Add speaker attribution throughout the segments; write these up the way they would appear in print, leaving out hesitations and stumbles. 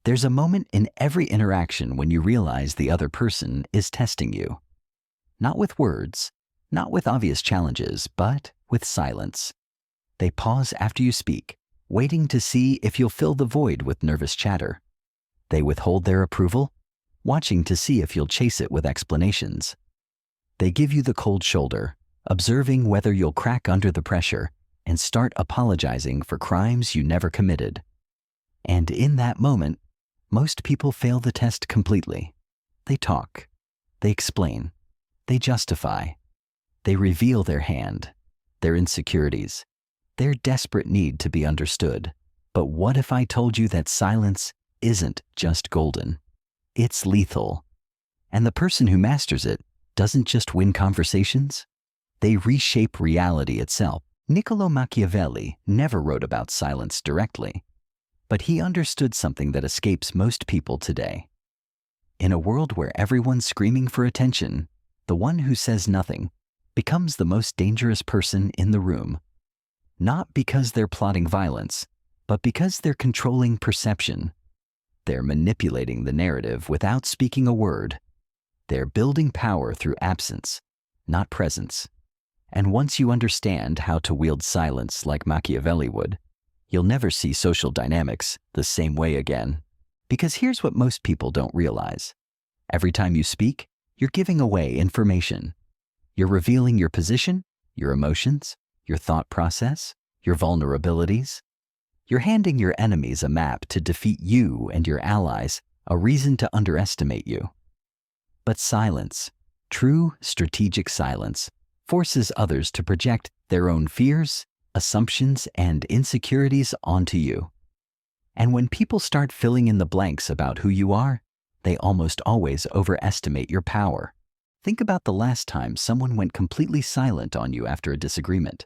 Speaker 1: There's a moment in every interaction when you realize the other person is testing you. Not with words, not with obvious challenges, but with silence. They pause after you speak, waiting to see if you'll fill the void with nervous chatter. They withhold their approval, watching to see if you'll chase it with explanations. They give you the cold shoulder, observing whether you'll crack under the pressure and start apologizing for crimes you never committed. And in that moment, most people fail the test completely. They talk, they explain, they justify, they reveal their hand, their insecurities, their desperate need to be understood. But what if I told you that silence isn't just golden? It's lethal. And the person who masters it doesn't just win conversations, they reshape reality itself. Niccolo Machiavelli never wrote about silence directly, but he understood something that escapes most people today. In a world where everyone's screaming for attention, the one who says nothing becomes the most dangerous person in the room. Not because they're plotting violence, but because they're controlling perception. They're manipulating the narrative without speaking a word. They're building power through absence, not presence. And once you understand how to wield silence like Machiavelli would, you'll never see social dynamics the same way again. Because here's what most people don't realize. Every time you speak, you're giving away information. You're revealing your position, your emotions, your thought process, your vulnerabilities. You're handing your enemies a map to defeat you and your allies, a reason to underestimate you. But silence, true strategic silence, forces others to project their own fears, assumptions, and insecurities onto you. And when people start filling in the blanks about who you are, they almost always overestimate your power. Think about the last time someone went completely silent on you after a disagreement.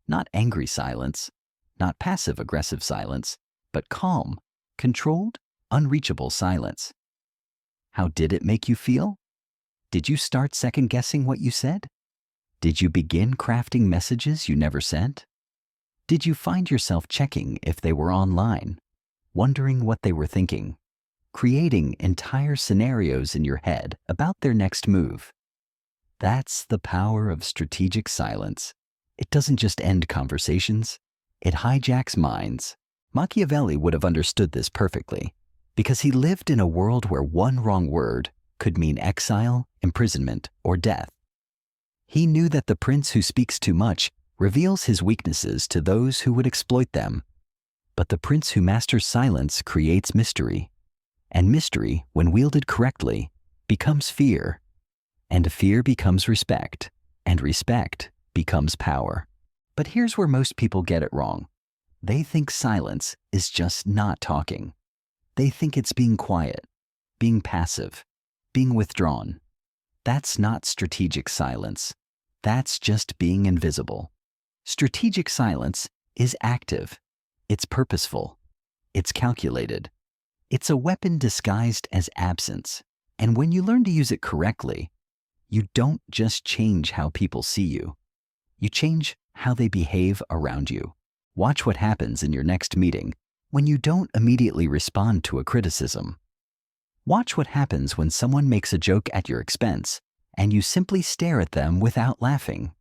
Speaker 1: Not angry silence, not passive-aggressive silence, but calm, controlled, unreachable silence. How did it make you feel? Did you start second-guessing what you said? Did you begin crafting messages you never sent? Did you find yourself checking if they were online, wondering what they were thinking, creating entire scenarios in your head about their next move? That's the power of strategic silence. It doesn't just end conversations, it hijacks minds. Machiavelli would have understood this perfectly, because he lived in a world where one wrong word could mean exile, imprisonment, or death. He knew that the prince who speaks too much reveals his weaknesses to those who would exploit them. But the prince who masters silence creates mystery. And mystery, when wielded correctly, becomes fear. And fear becomes respect. And respect becomes power. But here's where most people get it wrong. They think silence is just not talking. They think it's being quiet, being passive, being withdrawn. That's not strategic silence. That's just being invisible. Strategic silence is active. It's purposeful. It's calculated. It's a weapon disguised as absence. And when you learn to use it correctly, you don't just change how people see you. You change how they behave around you. Watch what happens in your next meeting when you don't immediately respond to a criticism. Watch what happens when someone makes a joke at your expense and you simply stare at them without laughing.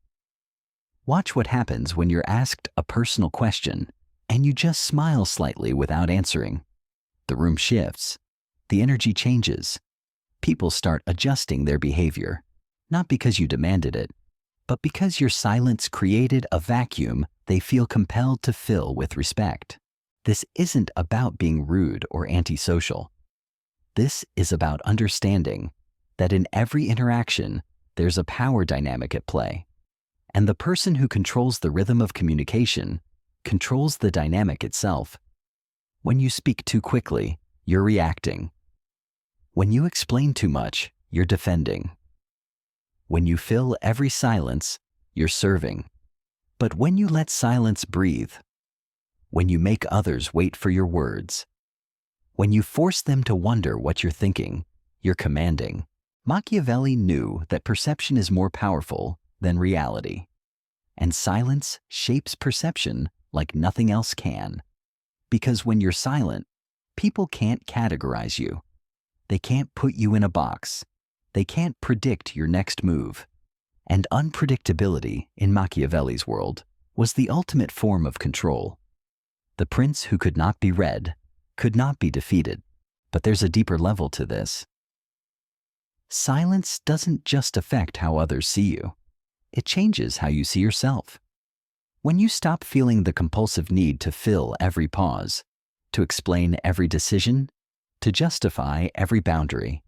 Speaker 1: Watch what happens when you're asked a personal question and you just smile slightly without answering. The room shifts. The energy changes. People start adjusting their behavior, not because you demanded it, but because your silence created a vacuum they feel compelled to fill with respect. This isn't about being rude or antisocial. This is about understanding that in every interaction, there's a power dynamic at play. And the person who controls the rhythm of communication controls the dynamic itself. When you speak too quickly, you're reacting. When you explain too much, you're defending. When you fill every silence, you're serving. But when you let silence breathe, when you make others wait for your words, when you force them to wonder what you're thinking, you're commanding. Machiavelli knew that perception is more powerful than reality, and silence shapes perception like nothing else can. Because when you're silent, People can't categorize you. They can't put you in a box. They can't predict your next move. And unpredictability, in Machiavelli's world, was the ultimate form of control. The prince who could not be read could not be defeated. But there's a deeper level to this. Silence doesn't just affect how others see you. It changes how you see yourself. When you stop feeling the compulsive need to fill every pause, to explain every decision, to justify every boundary,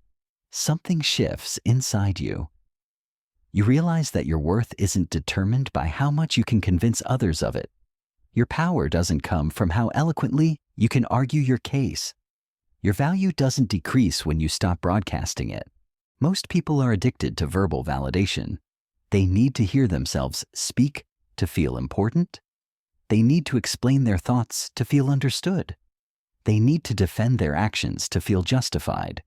Speaker 1: something shifts inside you. You realize that your worth isn't determined by how much you can convince others of it. Your power doesn't come from how eloquently you can argue your case. Your value doesn't decrease when you stop broadcasting it. Most people are addicted to verbal validation. They need to hear themselves speak to feel important. They need to explain their thoughts to feel understood. They need to defend their actions to feel justified.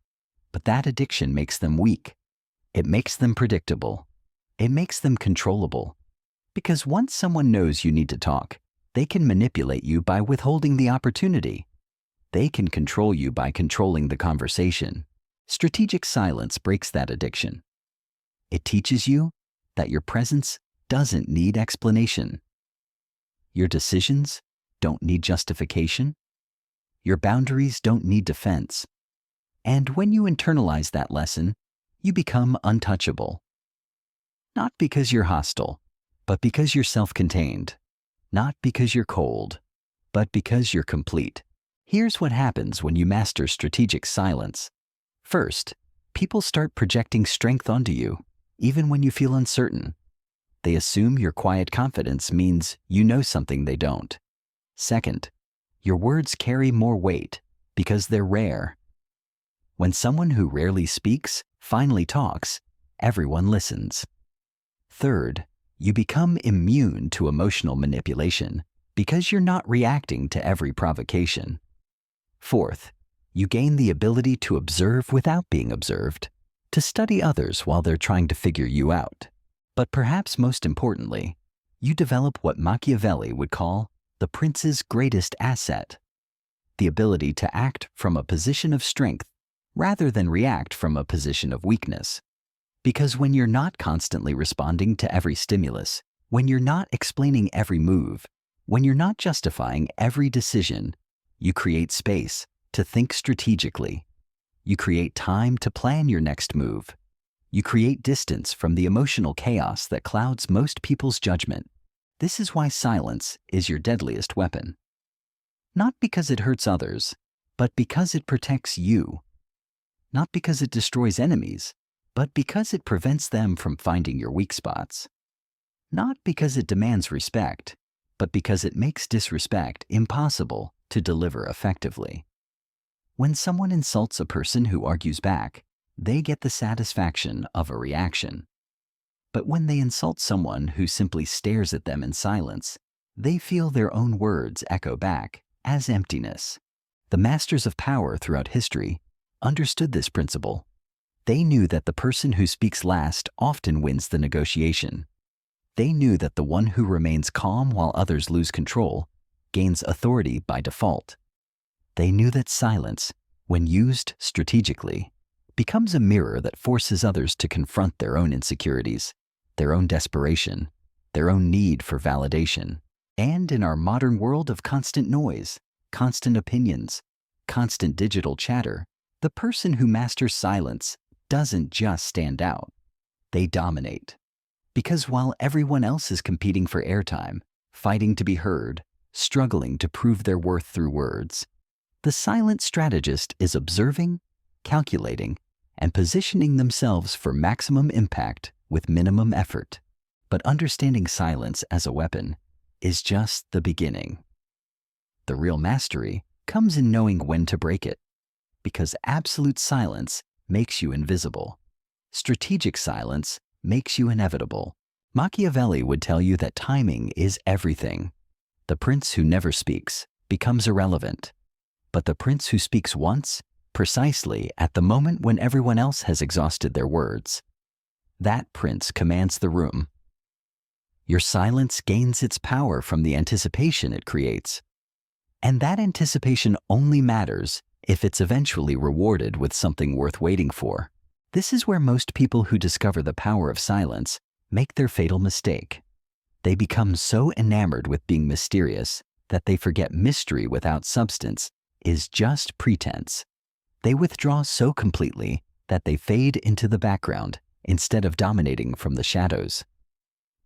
Speaker 1: But that addiction makes them weak. It makes them predictable. It makes them controllable. Because once someone knows you need to talk, they can manipulate you by withholding the opportunity. They can control you by controlling the conversation. Strategic silence breaks that addiction. It teaches you that your presence doesn't need explanation. Your decisions don't need justification. Your boundaries don't need defense. And when you internalize that lesson, you become untouchable. Not because you're hostile, but because you're self-contained. Not because you're cold, but because you're complete. Here's what happens when you master strategic silence. First, people start projecting strength onto you, even when you feel uncertain. They assume your quiet confidence means you know something they don't. Second, your words carry more weight because they're rare. When someone who rarely speaks finally talks, everyone listens. Third, you become immune to emotional manipulation because you're not reacting to every provocation. Fourth, you gain the ability to observe without being observed, to study others while they're trying to figure you out. But perhaps most importantly, you develop what Machiavelli would call the prince's greatest asset, the ability to act from a position of strength rather than react from a position of weakness. Because when you're not constantly responding to every stimulus, when you're not explaining every move, when you're not justifying every decision, you create space to think strategically. You create time to plan your next move. You create distance from the emotional chaos that clouds most people's judgment. This is why silence is your deadliest weapon. Not because it hurts others, but because it protects you. Not because it destroys enemies, but because it prevents them from finding your weak spots. Not because it demands respect, but because it makes disrespect impossible to deliver effectively. When someone insults a person who argues back, they get the satisfaction of a reaction. But when they insult someone who simply stares at them in silence, they feel their own words echo back as emptiness. The masters of power throughout history understood this principle. They knew that the person who speaks last often wins the negotiation. They knew that the one who remains calm while others lose control gains authority by default. They knew that silence, when used strategically, becomes a mirror that forces others to confront their own insecurities, their own desperation, their own need for validation. And in our modern world of constant noise, constant opinions, constant digital chatter, the person who masters silence doesn't just stand out. They dominate. Because while everyone else is competing for airtime, fighting to be heard, struggling to prove their worth through words, the silent strategist is observing, calculating, and positioning themselves for maximum impact with minimum effort. But understanding silence as a weapon is just the beginning. The real mastery comes in knowing when to break it, because absolute silence makes you invisible. Strategic silence makes you inevitable. Machiavelli would tell you that timing is everything. The prince who never speaks becomes irrelevant, but the prince who speaks once, precisely at the moment when everyone else has exhausted their words, that prince commands the room. Your silence gains its power from the anticipation it creates. And that anticipation only matters if it's eventually rewarded with something worth waiting for. This is where most people who discover the power of silence make their fatal mistake. They become so enamored with being mysterious that they forget mystery without substance is just pretense. They withdraw so completely that they fade into the background instead of dominating from the shadows.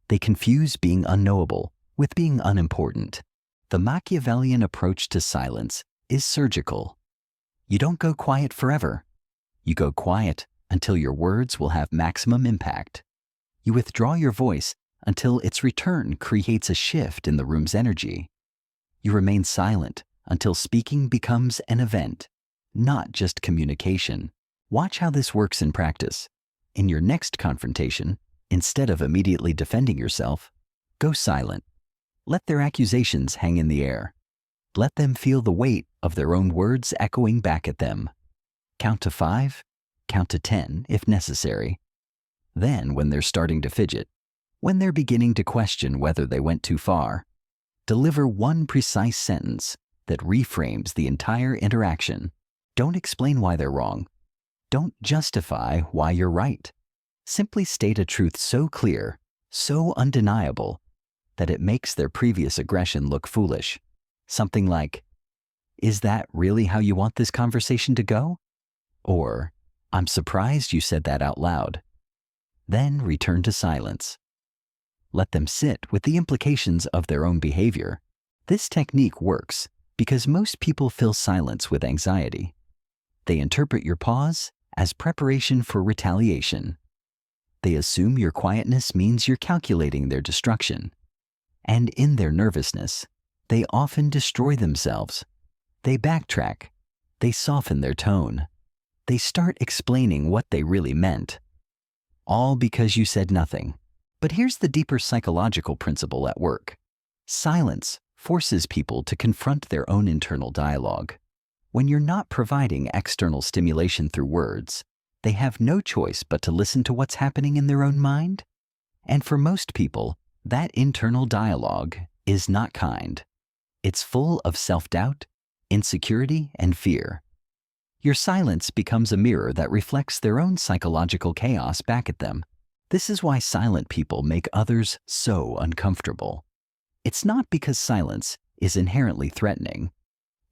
Speaker 1: They confuse being unknowable with being unimportant. The Machiavellian approach to silence is surgical. You don't go quiet forever. You go quiet until your words will have maximum impact. You withdraw your voice until its return creates a shift in the room's energy. You remain silent until speaking becomes an event, not just communication. Watch how this works in practice. In your next confrontation, instead of immediately defending yourself, go silent. Let their accusations hang in the air. Let them feel the weight of their own words echoing back at them. Count to 5, count to 10 if necessary. Then, when they're starting to fidget, when they're beginning to question whether they went too far, deliver one precise sentence that reframes the entire interaction. Don't explain why they're wrong. Don't justify why you're right. Simply state a truth so clear, so undeniable, that it makes their previous aggression look foolish. Something like, "Is that really how you want this conversation to go?" Or, "I'm surprised you said that out loud." Then return to silence. Let them sit with the implications of their own behavior. This technique works because most people fill silence with anxiety. They interpret your pause as preparation for retaliation. They assume your quietness means you're calculating their destruction. And in their nervousness, they often destroy themselves. They backtrack. They soften their tone. They start explaining what they really meant. All because you said nothing. But here's the deeper psychological principle at work. Silence forces people to confront their own internal dialogue. When you're not providing external stimulation through words, they have no choice but to listen to what's happening in their own mind. And for most people, that internal dialogue is not kind. It's full of self-doubt, insecurity, and fear. Your silence becomes a mirror that reflects their own psychological chaos back at them. This is why silent people make others so uncomfortable. It's not because silence is inherently threatening.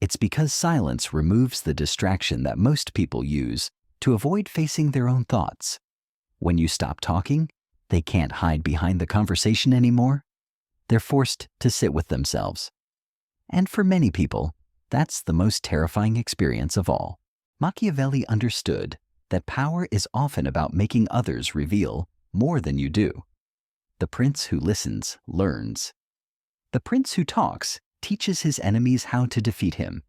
Speaker 1: It's because silence removes the distraction that most people use to avoid facing their own thoughts. When you stop talking, they can't hide behind the conversation anymore. They're forced to sit with themselves. And for many people, that's the most terrifying experience of all. Machiavelli understood that power is often about making others reveal more than you do. The prince who listens learns. The prince who talks teaches his enemies how to defeat him.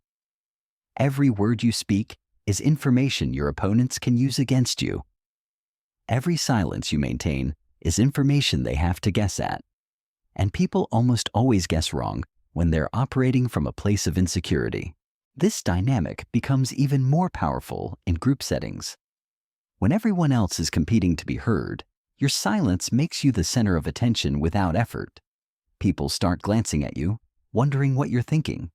Speaker 1: Every word you speak is information your opponents can use against you. Every silence you maintain is information they have to guess at. And people almost always guess wrong when they're operating from a place of insecurity. This dynamic becomes even more powerful in group settings. When everyone else is competing to be heard, your silence makes you the center of attention without effort. People start glancing at you, wondering what you're thinking.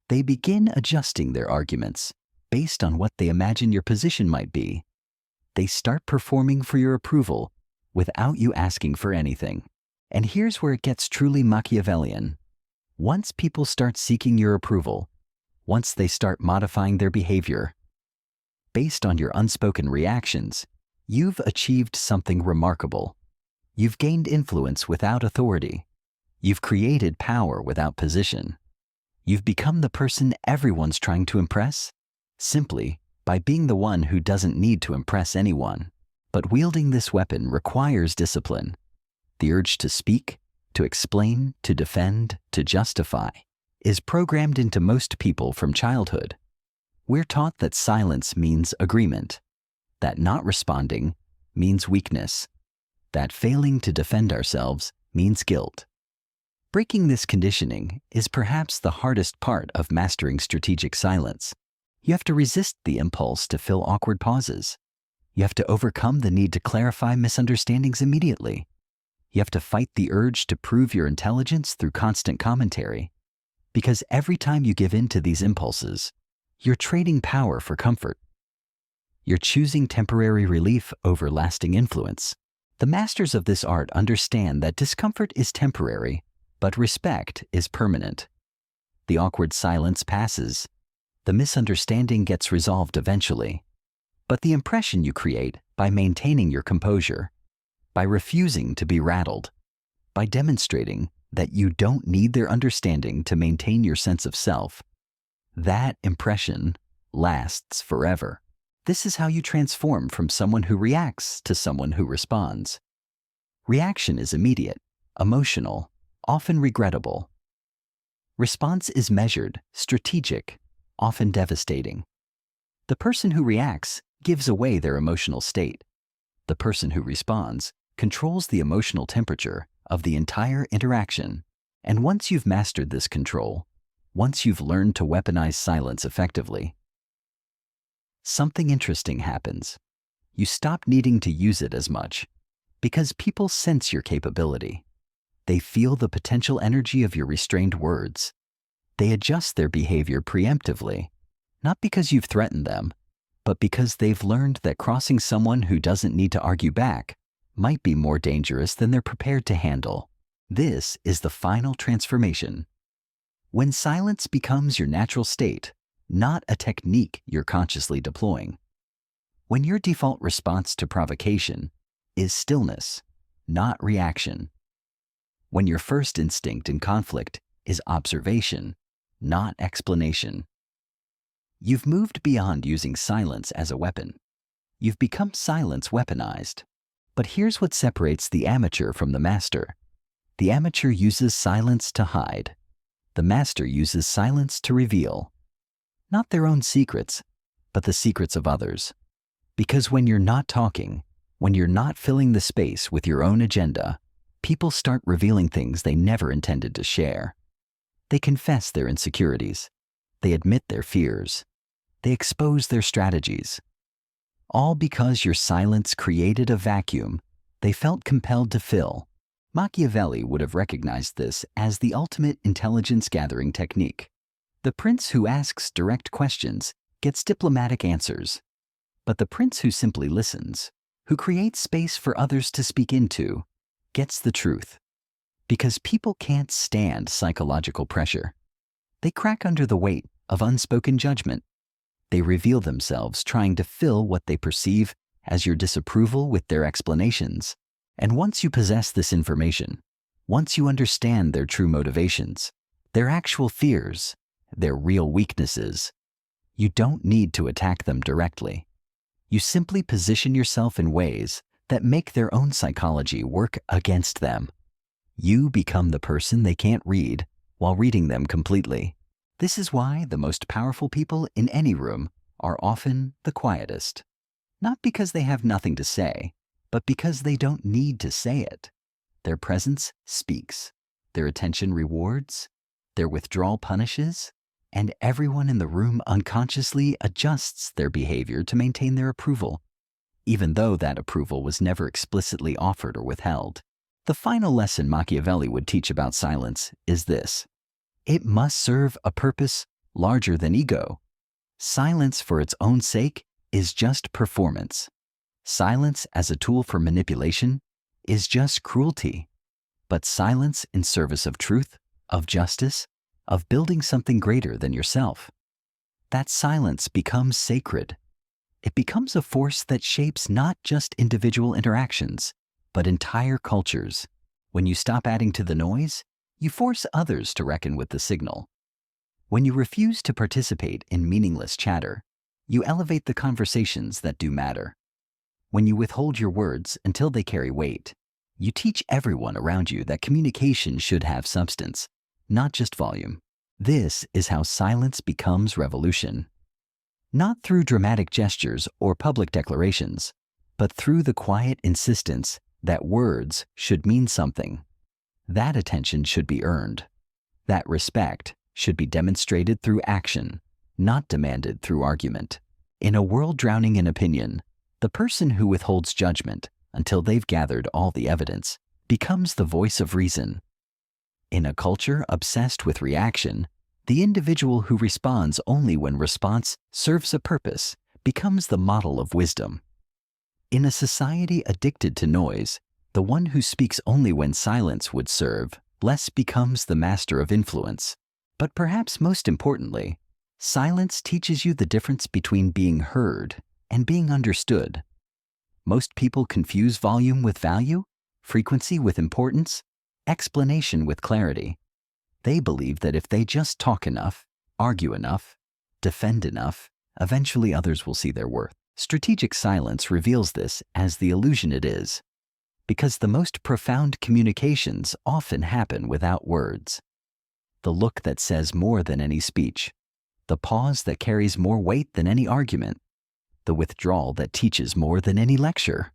Speaker 1: They begin adjusting their arguments based on what they imagine your position might be. They start performing for your approval without you asking for anything. And here's where it gets truly Machiavellian. Once people start seeking your approval, once they start modifying their behavior, based on your unspoken reactions, you've achieved something remarkable. You've gained influence without authority. You've created power without position. You've become the person everyone's trying to impress, simply by being the one who doesn't need to impress anyone. But wielding this weapon requires discipline. The urge to speak, to explain, to defend, to justify, is programmed into most people from childhood. We're taught that silence means agreement, that not responding means weakness, that failing to defend ourselves means guilt. Breaking this conditioning is perhaps the hardest part of mastering strategic silence. You have to resist the impulse to fill awkward pauses. You have to overcome the need to clarify misunderstandings immediately. You have to fight the urge to prove your intelligence through constant commentary. Because every time you give in to these impulses, You're trading power for comfort. You're choosing temporary relief over lasting influence. The masters of this art understand that discomfort is temporary, but respect is permanent. The awkward silence passes. The misunderstanding gets resolved eventually. But the impression you create by maintaining your composure, by refusing to be rattled, by demonstrating that you don't need their understanding to maintain your sense of self, that impression lasts forever. This is how you transform from someone who reacts to someone who responds. Reaction is immediate, emotional, often regrettable. Response is measured, strategic, often devastating. The person who reacts gives away their emotional state. The person who responds controls the emotional temperature of the entire interaction. And once you've mastered this control, once you've learned to weaponize silence effectively, something interesting happens. You stop needing to use it as much because people sense your capability. They feel the potential energy of your restrained words. They adjust their behavior preemptively, not because you've threatened them, but because they've learned that crossing someone who doesn't need to argue back might be more dangerous than they're prepared to handle. This is the final transformation. When silence becomes your natural state, not a technique you're consciously deploying. When your default response to provocation is stillness, not reaction. When your first instinct in conflict is observation, not explanation. You've moved beyond using silence as a weapon. You've become silence weaponized. But here's what separates the amateur from the master. The amateur uses silence to hide. The master uses silence to reveal. Not their own secrets, but the secrets of others. Because when you're not talking, when you're not filling the space with your own agenda, people start revealing things they never intended to share. They confess their insecurities. They admit their fears. They expose their strategies. All because your silence created a vacuum they felt compelled to fill. Machiavelli would have recognized this as the ultimate intelligence-gathering technique. The prince who asks direct questions gets diplomatic answers. But the prince who simply listens, who creates space for others to speak into, gets the truth. Because people can't stand psychological pressure. They crack under the weight of unspoken judgment. They reveal themselves trying to fill what they perceive as your disapproval with their explanations. And once you possess this information, once you understand their true motivations, their actual fears, their real weaknesses, you don't need to attack them directly. You simply position yourself in ways that make their own psychology work against them. You become the person they can't read while reading them completely. This is why the most powerful people in any room are often the quietest. Not because they have nothing to say, but because they don't need to say it. Their presence speaks, their attention rewards, their withdrawal punishes, and everyone in the room unconsciously adjusts their behavior to maintain their approval, even though that approval was never explicitly offered or withheld. The final lesson Machiavelli would teach about silence is this: it must serve a purpose larger than ego. Silence for its own sake is just performance. Silence as a tool for manipulation is just cruelty. But silence in service of truth, of justice, of building something greater than yourself, that silence becomes sacred. It becomes a force that shapes not just individual interactions, but entire cultures. When you stop adding to the noise, you force others to reckon with the signal. When you refuse to participate in meaningless chatter, you elevate the conversations that do matter. When you withhold your words until they carry weight, you teach everyone around you that communication should have substance, not just volume. This is how silence becomes revolution. Not through dramatic gestures or public declarations, but through the quiet insistence that words should mean something. That attention should be earned. That respect should be demonstrated through action, not demanded through argument. In a world drowning in opinion, the person who withholds judgment until they've gathered all the evidence becomes the voice of reason. In a culture obsessed with reaction, The individual who responds only when response serves a purpose becomes the model of wisdom. In a society addicted to noise, the one who speaks only when silence would serve less becomes the master of influence. But perhaps most importantly, silence teaches you the difference between being heard and being understood. Most people confuse volume with value, frequency with importance, explanation with clarity. They believe that if they just talk enough, argue enough, defend enough, eventually others will see their worth. Strategic silence reveals this as the illusion it is, because the most profound communications often happen without words. The look that says more than any speech, the pause that carries more weight than any argument, the withdrawal that teaches more than any lecture.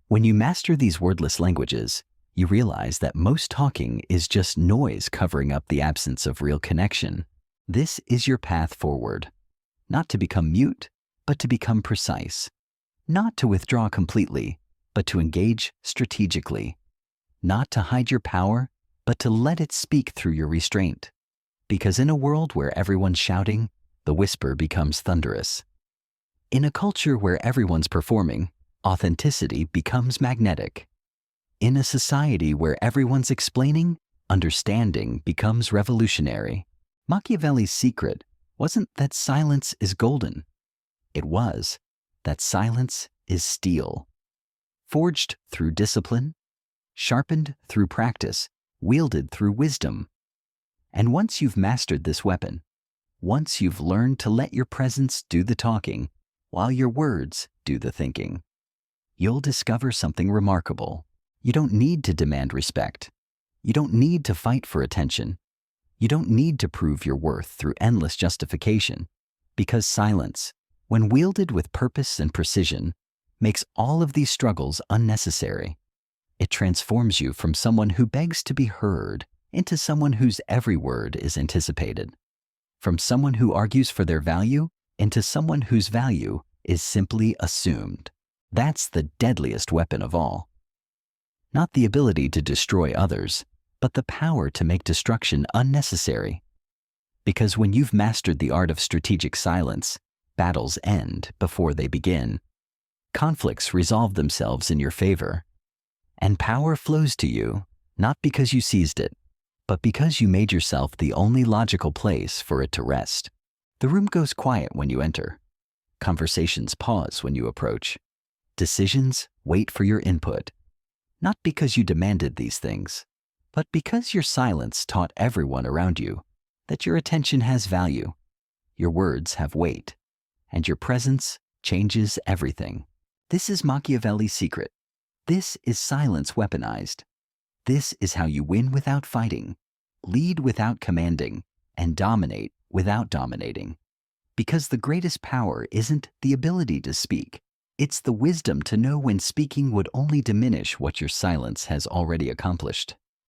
Speaker 1: When you master these wordless languages, you realize that most talking is just noise covering up the absence of real connection. This is your path forward, not to become mute, but to become precise, not to withdraw completely, but to engage strategically, not to hide your power, but to let it speak through your restraint. Because in a world where everyone's shouting, the whisper becomes thunderous. In a culture where everyone's performing, authenticity becomes magnetic. In a society where everyone's explaining, understanding becomes revolutionary. Machiavelli's secret wasn't that silence is golden. It was that silence is steel. Forged through discipline, sharpened through practice, wielded through wisdom. And once you've mastered this weapon, once you've learned to let your presence do the talking while your words do the thinking, you'll discover something remarkable. You don't need to demand respect. You don't need to fight for attention. You don't need to prove your worth through endless justification, because silence, when wielded with purpose and precision, makes all of these struggles unnecessary. It transforms you from someone who begs to be heard into someone whose every word is anticipated. From someone who argues for their value into someone whose value is simply assumed. That's the deadliest weapon of all. Not the ability to destroy others, but the power to make destruction unnecessary. Because when you've mastered the art of strategic silence, battles end before they begin. Conflicts resolve themselves in your favor. And power flows to you, not because you seized it, but because you made yourself the only logical place for it to rest. The room goes quiet when you enter. Conversations pause when you approach. Decisions wait for your input. Not because you demanded these things, but because your silence taught everyone around you that your attention has value, your words have weight, and your presence changes everything. This is Machiavelli's secret. This is silence weaponized. This is how you win without fighting, lead without commanding, and dominate without dominating. Because the greatest power isn't the ability to speak. It's the wisdom to know when speaking would only diminish what your silence has already accomplished.